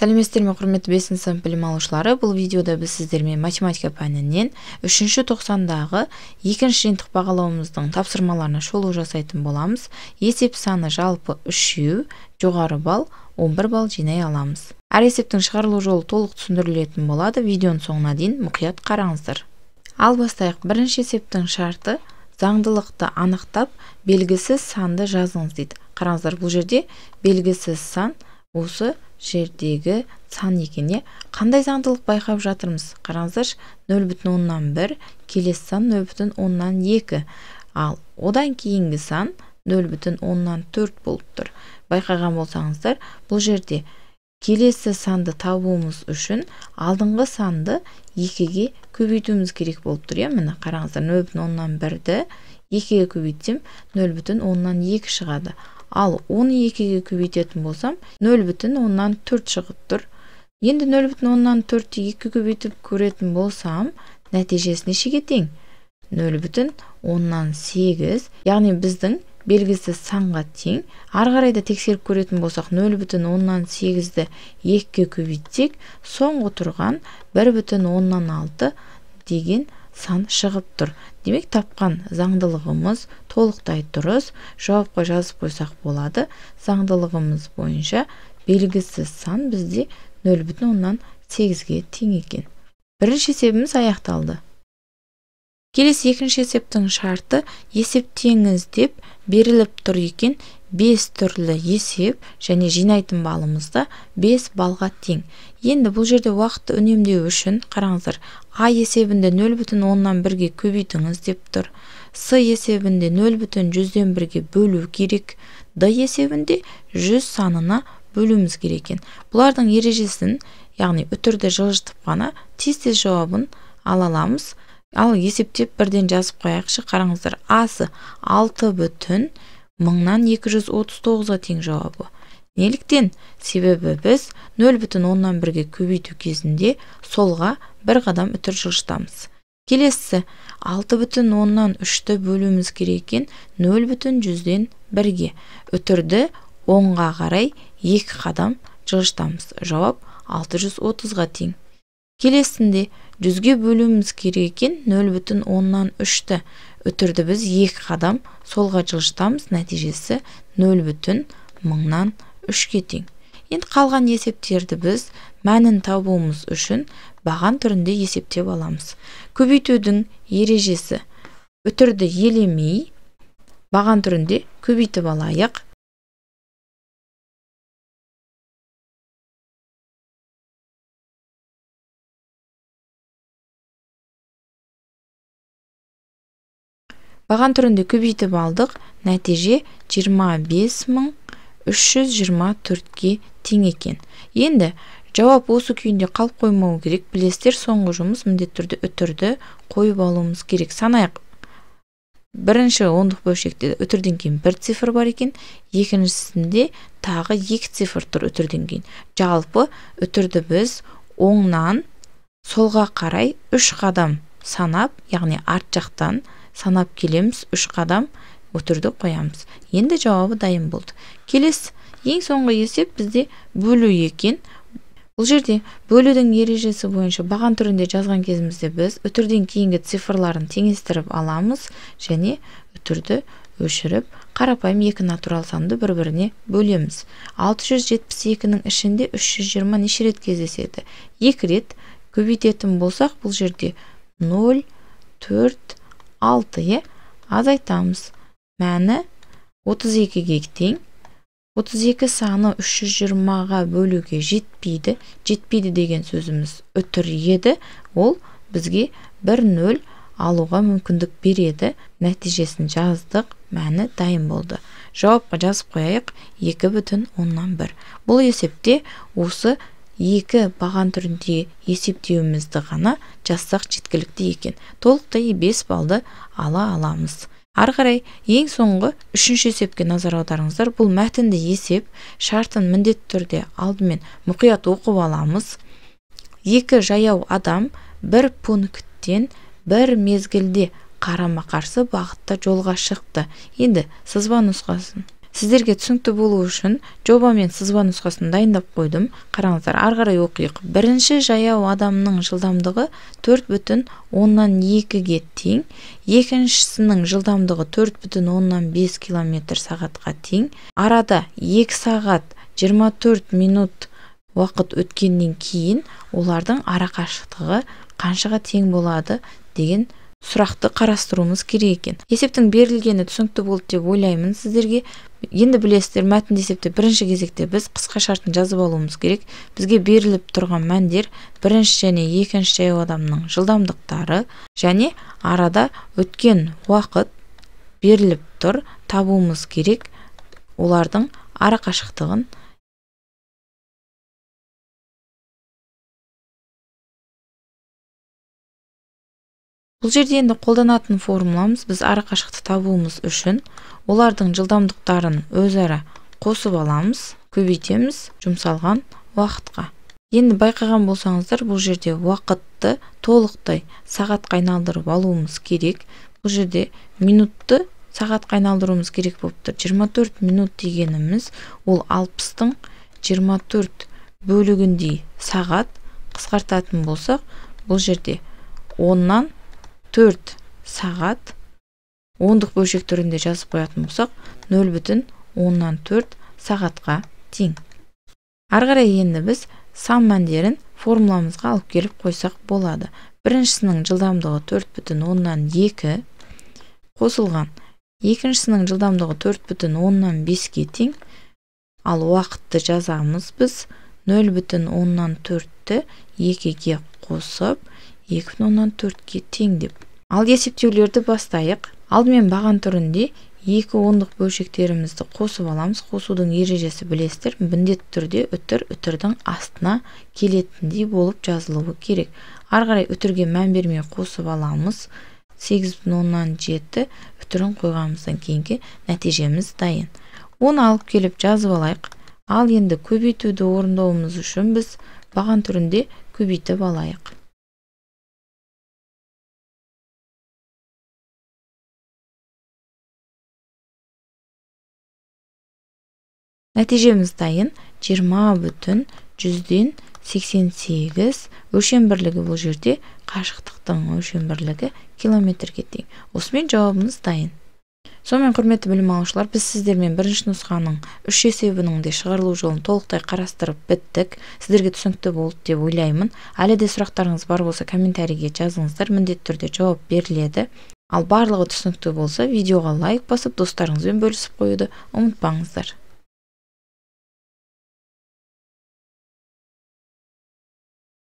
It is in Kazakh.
Сәлеметсіздер ме, құрметті 5 сынып білім алушылары. Бұл видеода біз сіздермен математика пәнінен 3-ші тоқсандағы 2-ші жиынтық бағалауымыздың тапсырмаларына шолу жасайтын боламыз. Есеп саны жалпы 3, жоғары балл 11 балл жинай аламыз. Әр есептің шығарылу жолы толық түсіндірілетін болады. Видеоның соңына дейін мұқият қараңыздар. Ал бастайық. Бірінші есептің шарты заңдылықты анықтап, белгісіз санды жазыңыз дейді. Қараңыздар, бұл жерде белгісіз сан осы жердегі сан екеніне қандай заңдылық байқап жатырмыз? Қараңыздар, 0,1, келесі сан 0,2. Ал одан кейінгі сан 0,4 болып тұр. Байқаған болсаңыздар, бұл жерде келесі санды табуымыз үшін алдыңғы санды 2-ге көбейтуіміз керек болып тұр. Міне қараңыздар, 0,1-ді 2-ге көбейтсем 0,2 шығады. Ал 12-ге көбейтетін болсам 0,4 шығып тұр. Енді 0,4-ті 2-ге көбейтіп көретін болсам, нәтижесі нешеге тең? 0,8. Яғни біздің белгісіз санға тең. Ары қарай да тексеріп көретін болсақ, 0,8-ді 2-ге көбейтсек, соңғы тұрған 1,6 деген сан шығып тұр. Демек, тапқан заңдылығымыз толықтай дұрыс. Жауапқа жазып қойсақ болады. Заңдылығымыз бойынша белгісіз сан бізде 0,8-ге тең екен. Бірінші есебіміз аяқталды. Келесі екінші есептің шарты есептеңіз деп беріліп тұр екен. 5 түрлі есеп және жинайтын балымызда 5 балға тең. Енді бұл жерде уақытты үнемдеу үшін қараңыздар, А есебінде 0,1-ге көбейтіңіз деп тұр. С есебінде 0,100-ге бөлу керек. Д есебінде 100 санына бөлуіміз керек екен. Бұлардың ережесін, яғни үтірді жылжытып қана тез-тез жауабын ала аламыз. Ал есептеп бірден жазып қояйықшы. Қараңыздар, Асы 6,1239-ға тең жауабы. Неліктен? Себебі біз 0,1-ге көбейту кезінде солға бір қадам үтір жылжытамыз. Келесі 6,3-ті бөлуіміз керек екен 0,100-ден 1-ге. Үтірді 10-ға қарай 2 қадам жылжытамыз. Жауап 630-ға тең. Келесінде 100-ге бөлуіміз керек екен 0,3-ті. Үтірді біз 2 қадам солға жылжытамыз. Нәтижесі 0,3-ге тең. Енді қалған есептерді біз мәнін табуымыз үшін баған түрінде есептеп аламыз. Көбейтудің ережесі: үтірді елемей, баған түрінде көбейтіп алайық. Баған түрінде көбейтіп алдық. Нәтиже 25324-ге тең екен. Енді жауап осы күйінде қалып қоймау керек. Білесіздер, соңғы жұмыс міндетті түрде үтірді қойып алуымыз керек. Санайық. Бірінші ондық бөлшекте үтірден кейін 1 цифр бар екен. Екіншісінде тағы 2 цифр тұр үтірден кейін. Жалпы үтірді біз оңнан солға қарай 3 қадам санап, яғни арт жақтан санап келеміз, 3 қадам үтірді қоямыз. Енді жауабы дайын болды. Келесі ең соңғы есеп бізде бөлу екен. Бұл жерде бөлудің ережесі бойынша баған түрінде жазған кезімізде біз үтірден кейінгі цифрларын теңестіріп аламыз және үтірді өшіріп, қарапайым 2 натурал санды бір-біріне бөлеміз. 672-ның ішінде 320 неше рет кездеседі? 2 рет. Көбейтетін болсақ, бұл жерде 0, 4, 6 азайтамыз. Мәні 32-ге тең. 32 саны 320-ға бөлуге жетпейді. Жетпейді деген сөзіміз үтір еді. Ол бізге 1-0 алуға мүмкіндік береді. Нәтижесін жаздық. Мәні дайын болды. Жауапқа жазып қояйық. 2,1. Бұл есепте осы 2 баған түрінде есептеуімізді ғана жазсақ жеткілікті екен. Толықтай 5 балды ала аламыз. Ары қарай ең соңғы 3-ші есепке назар аударыңыздар. Бұл мәтінді есеп, шартын міндетті түрде алдымен мұқият оқып аламыз. 2 жаяу адам бір пункттен бір мезгілде қарама-қарсы бағытта жолға шықты. Енді сызба нұсқасын Сіздерге түсінікті болу үшін жоба мен сызба нұсқасын дайындап қойдым. Қараңыздар, ары қарай оқиық. Бірінші жаяу адамның жылдамдығы 4,2-ге тең, екіншісінің жылдамдығы 4,5 км сағатқа тең. Арада 2 сағат 24 минут уақыт өткеннен кейін олардың ара қашықтығы қаншаға тең болады деген сұрақты қарастыруымыз керек екен. Есептің берілгені түсінікті болды деп ойлаймын сіздерге. Енді білесіздер, мәтінді есепте бірінші кезекте біз қысқа шартын жазып алуымыз керек. Бізге беріліп тұрған мәндер бірінші және екінші жаяу адамның жылдамдықтары және арада өткен уақыт беріліп тұр. Табуымыз керек олардың ара қашықтығын. Бұл жерде енді қолданатын формуламыз біз ара қашықтықты табуымыз үшін олардың жылдамдықтарын өзара қосып аламыз, көбейтеміз жұмсалған уақытқа. Енді байқаған болсаңыздар, бұл жерде уақытты толықтай сағатқа айналдырып алуымыз керек. Бұл жерде минутты сағатқа айналдыруымыз керек болып тұр. 24 минут дегеніміз ол 60-тың 24 бөлігіндей сағат. Қысқартатын болсақ, бұл жерде 10-нан 4 сағат, ондық бөлшек түрінде жазып қоятын болсақ, 0,10-нан 4 сағатқа тең. Ары қарай енді біз сан мәндерін формуламызға алып келіп қойсақ болады. Біріншісінің жылдамдығы 4,10-нан 2 қосылған, екіншісінің жылдамдығы 4,10-нан 5-ге тең, ал уақытты жазамыз біз 0,10-нан 4-ті 2-ге қосып 2,10-нан 4-ге тең деп. Ал есептеулерді бастайық. Алдымен баған түрінде 2 ондық бөлшектерімізді қосып аламыз. Қосудың ережесі білесіздер, міндетті түрде үтірдің астына келетіндей болып жазылуы керек. Ары қарай үтірге мән бермей қосып аламыз. 8,10-нан 7 үтірін қойғанымыздан кейінгі нәтижеміз дайын. Оны алып келіп жазып алайық. Ал енді көбейтуді орындауымыз үшін біз баған түрінде көбейтіп алайық. Нәтижеміз дайын. 20,188 өлшем бірлігі бұл жерде қашықтықтың өлшем бірлігі километрге тең. Осымен жауабымыз дайын. Сонымен құрметті білім алушылар, біз сіздермен бірінші нұсқаның 3 есебінің де шығарылу жолын толықтай қарастырып біттік. Сіздерге түсінікті болды деп ойлаймын. Әлі де сұрақтарыңыз бар болса, комментарийге жазыңыздар, міндетті түрде жауап беріледі. Ал барлығы түсінікті болса, видеоға лайк басып, достарыңызбен бөлісіп қоюды ұмытпаңыздар.